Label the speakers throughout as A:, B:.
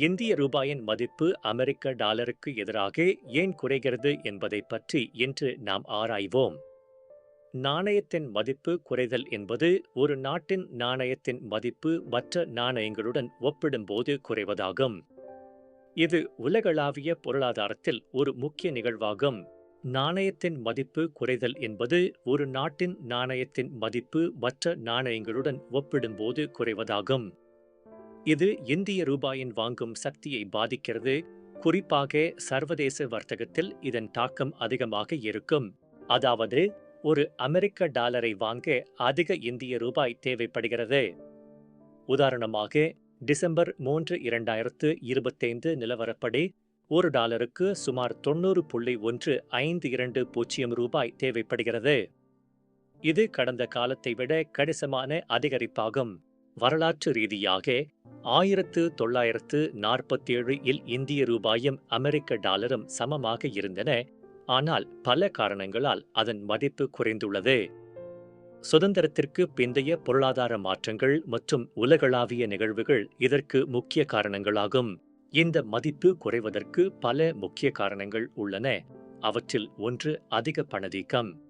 A: இந்திய ரூபாயின் மதிப்பு அமெரிக்க டாலருக்கு எதிராக ஏன் குறைகிறது என்பதைப் பற்றி இன்று நாம் ஆராய்வோம். நாணயத்தின் மதிப்பு குறைதல் என்பது ஒரு நாட்டின் நாணயத்தின் மதிப்பு மற்ற நாணயங்களுடன் ஒப்பிடும்போது குறைவதாகும். இது உலகளாவிய பொருளாதாரத்தில் ஒரு முக்கிய நிகழ்வாகும். நாணயத்தின் மதிப்பு குறைதல் என்பது ஒரு நாட்டின் நாணயத்தின் மதிப்பு மற்ற நாணயங்களுடன் ஒப்பிடும்போது குறைவதாகும். இது இந்திய ரூபாயின் வாங்கும் சக்தியை பாதிக்கிறது. குறிப்பாக சர்வதேச வர்த்தகத்தில் இதன் தாக்கம் அதிகமாக இருக்கும். அதாவது, ஒரு அமெரிக்க டாலரை வாங்க அதிக இந்திய ரூபாய் தேவைப்படுகிறது. உதாரணமாக, டிசம்பர் 3, 2025 நிலவரப்படி ஒரு டாலருக்கு சுமார் 90.152 ரூபாய் தேவைப்படுகிறது. இது கடந்த காலத்தை விட கணிசமான அதிகரிப்பாகும். வரலாற்று ரீதியாக 1947 இந்திய ரூபாயும் அமெரிக்க டாலரும் சமமாக இருந்தன. ஆனால் பல காரணங்களால் அதன் மதிப்பு குறைந்துள்ளது. சுதந்திரத்திற்கு பிந்தைய பொருளாதார மாற்றங்கள் மற்றும் உலகளாவிய நிகழ்வுகள் இதற்கு முக்கிய காரணங்களாகும். இந்த மதிப்பு குறைவதற்கு பல முக்கிய காரணங்கள் உள்ளன. அவற்றில் ஒன்று அதிக பணவீக்கம்.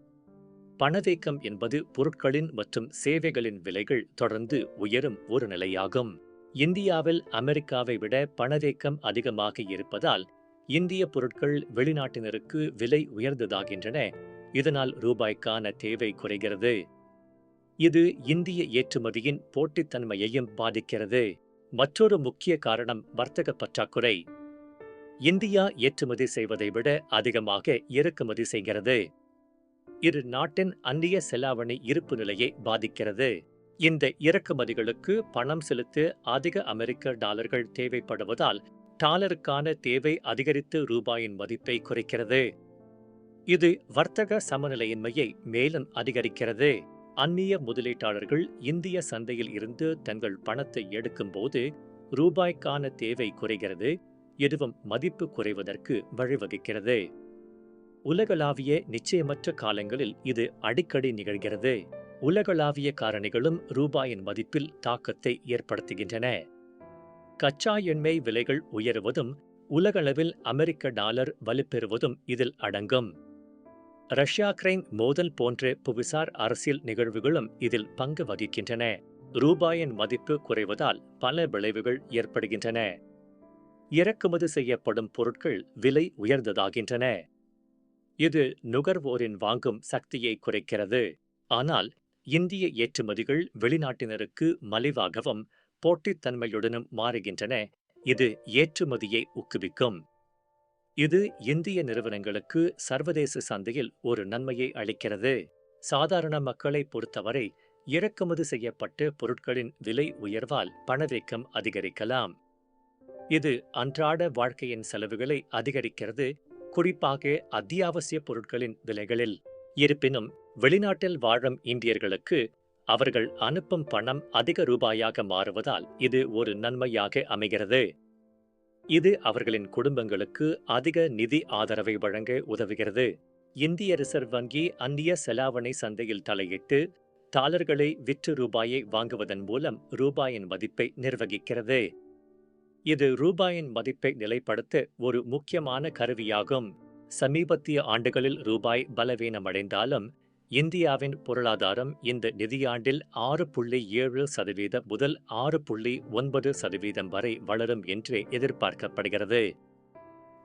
A: பணவீக்கம் என்பது பொருட்களின் மற்றும் சேவைகளின் விலைகள் தொடர்ந்து உயரும் ஒரு நிலையாகும். இந்தியாவில் அமெரிக்காவை விட பணவீக்கம் அதிகமாக இருப்பதால் இந்திய பொருட்கள் வெளிநாட்டினருக்கு விலை உயர்ந்ததாகின்றன. இதனால் ரூபாய்க்கான தேவை குறைகிறது. இது இந்திய ஏற்றுமதியின் போட்டித்தன்மையையும் பாதிக்கிறது. மற்றொரு முக்கிய காரணம் வர்த்தக பற்றாக்குறை. இந்தியா ஏற்றுமதி செய்வதை விட அதிகமாக இறக்குமதி செய்கிறது. இது நாட்டின் அந்நிய செலாவணி இருப்பு நிலையை பாதிக்கிறது. இந்த இறக்குமதிகளுக்கு பணம் செலுத்த அதிக அமெரிக்க டாலர்கள் தேவைப்படுவதால் டாலருக்கான தேவை அதிகரித்து ரூபாயின் மதிப்பை குறைக்கிறது. இது வர்த்தக சமநிலையின்மையை மேலும் அதிகரிக்கிறது. அந்நிய முதலீட்டாளர்கள் இந்திய சந்தையில் இருந்து தங்கள் பணத்தை எடுக்கும்போது ரூபாய்க்கான தேவை குறைகிறது. இதுவும் மதிப்பு குறைவதற்கு வழிவகுக்கிறது. உலகளாவிய நிச்சயமற்ற காலங்களில் இது அடிக்கடி நிகழ்கிறது. உலகளாவிய காரணிகளும் ரூபாயின் மதிப்பில் தாக்கத்தை ஏற்படுத்துகின்றன. கச்சா எண்ணெய் விலைகள் உயருவதும் உலகளவில் அமெரிக்க டாலர் வலுப்பெறுவதும் இதில் அடங்கும். ரஷ்யா-உக்ரைன் மோதல் போன்ற புவிசார் அரசியல் நிகழ்வுகளும் இதில் பங்கு வகிக்கின்றன. ரூபாயின் மதிப்பு குறைவதால் பல விளைவுகள் ஏற்படுகின்றன. இறக்குமதி செய்யப்படும் பொருட்கள் விலை உயர்ந்ததாகின்றன. இது நுகர்வோரின் வாங்கும் சக்தியை குறைக்கிறது. ஆனால் இந்திய ஏற்றுமதிகள் வெளிநாட்டினருக்கு மலிவாகவும் போட்டித்தன்மையுடனும் மாறுகின்றன. இது ஏற்றுமதியை ஊக்குவிக்கும். இது இந்திய நிறுவனங்களுக்கு சர்வதேச சந்தையில் ஒரு நன்மையை அளிக்கிறது. சாதாரண மக்களை பொறுத்தவரை இறக்குமதி செய்யப்பட்ட பொருட்களின் விலை உயர்வால் பணவீக்கம் அதிகரிக்கலாம். இது அன்றாட வாழ்க்கையின் செலவுகளை அதிகரிக்கிறது, குறிப்பாக அத்தியாவசிய பொருட்களின் விலைகளில். இருப்பினும் வெளிநாட்டில் வாழும் இந்தியர்களுக்கு அவர்கள் அனுப்பும் பணம் அதிக ரூபாயாக மாறுவதால் இது ஒரு நன்மையாக அமைகிறது. இது அவர்களின் குடும்பங்களுக்கு அதிக நிதி ஆதரவை வழங்க உதவுகிறது. இந்திய ரிசர்வ் வங்கி அந்நிய செலாவணி சந்தையில் தலையிட்டு டாலர்களை விற்று ரூபாயை வாங்குவதன் மூலம் ரூபாயின் மதிப்பை நிர்வகிக்கிறது. இது ரூபாயின் மதிப்பை நிலைப்படுத்த ஒரு முக்கியமான கருவியாகும். சமீபத்திய ஆண்டுகளில் ரூபாய் பலவீனமடைந்தாலும் இந்தியாவின் பொருளாதாரம் இந்த நிதியாண்டில் 6.7% முதல் 6.9% வரை வளரும் என்று எதிர்பார்க்கப்படுகிறது.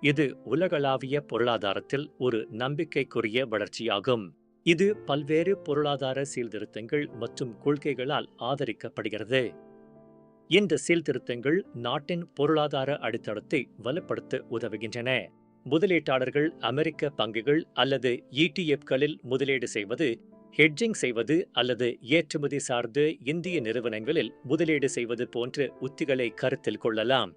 A: இது உலகளாவிய பொருளாதாரத்தில் ஒரு நம்பிக்கைக்குரிய வளர்ச்சியாகும். இது பல்வேறு பொருளாதார சீர்திருத்தங்கள் மற்றும் கொள்கைகளால் ஆதரிக்கப்படுகிறது. இந்த சீர்திருத்தங்கள் நாட்டின் பொருளாதார அடித்தளத்தை வலுப்படுத்த உதவுகின்றன. முதலீட்டாளர்கள் அமெரிக்க பங்குகள் அல்லது ETF-களில் முதலீடு செய்வது, ஹெட்ஜிங் செய்வது அல்லது ஏற்றுமதி சார்ந்த இந்திய நிறுவனங்களில் முதலீடு செய்வது போன்ற உத்திகளை கருத்தில் கொள்ளலாம்.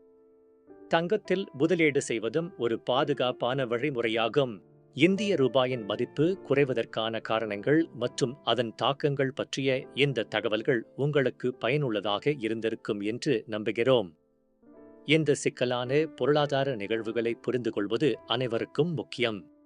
A: தங்கத்தில் முதலீடு செய்வதும் ஒரு பாதுகாப்பான வழிமுறையாகும். இந்திய ரூபாயின் மதிப்பு குறைவதற்கான காரணங்கள் மற்றும் அதன் தாக்கங்கள் பற்றிய இந்த தகவல்கள் உங்களுக்கு பயனுள்ளதாக இருந்திருக்கும் என்று நம்புகிறோம். இந்த சிக்கலான பொருளாதார நிகழ்வுகளை புரிந்து கொள்வது அனைவருக்கும் முக்கியம்.